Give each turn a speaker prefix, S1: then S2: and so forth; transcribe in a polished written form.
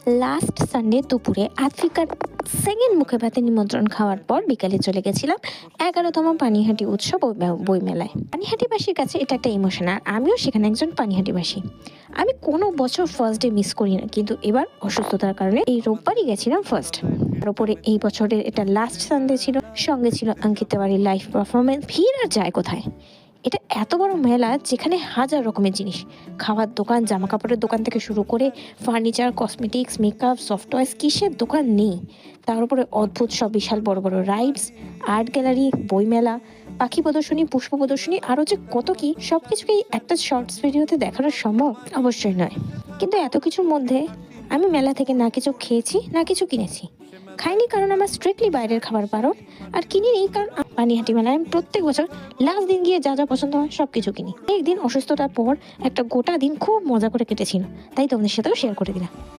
S1: Last Sunday দুপুরে আফ্রিকার second মুখে ভাতে নিমন্ত্রণ খাওয়ার পর বিকালে চলে গেছিলাম 11তম পানিহাটি উৎসব বইমেলায়। পানিহাটিবাসীর কাছে এটা একটা ইমোশন, আর আমিও সেখানে একজন পানিহাটিবাসী। আমি কোনো বছর ফার্স্ট ডে মিস করি না, কিন্তু এবার অসুস্থতার কারণে এই রোববারই গেছিলাম ফার্স্ট। তার উপরে এই বছরের এটা লাস্ট সানডে ছিল, সঙ্গে ছিল অঙ্কিত তিওয়ারির লাইভ পারফরমেন্স। ভিড় আর যায় কোথায়! এটা এত বড় মেলা যেখানে হাজার রকমের জিনিস, খাওয়ার দোকান, জামা কাপড়ের দোকান থেকে শুরু করে ফার্নিচার, কসমেটিক্স, মেকআপ, সফটওয়্যার, কিসের দোকান নেই। তার উপরে অদ্ভুত সব বিশাল বড় বড় রাইডস, আর্ট গ্যালারি, বইমেলা, পাখি প্রদর্শনী, পুষ্প প্রদর্শনী, আরও যে কত কি, সব কিছুকেই একটা শর্টস ভিডিওতে দেখানো সম্ভব? অবশ্যই নয়। কিন্তু এত কিছুর মধ্যে আমি মেলা থেকে না কিছু খেয়েছি না কিছু কিনেছি। খাইনি কারণ আমার স্ট্রিক্টলি বাইরের খাবার বারণ, আর কিনিনি কারণ পানিহাটি মেলায় আমি প্রত্যেক বছর লাস্ট দিন গিয়ে যা যা পছন্দ হয় সব কিছু কিনি। একদিন অসুস্থতার পর একটা গোটা দিন খুব মজা করে কেটেছিল, তাই তোমাদের সাথেও শেয়ার করে দিলাম।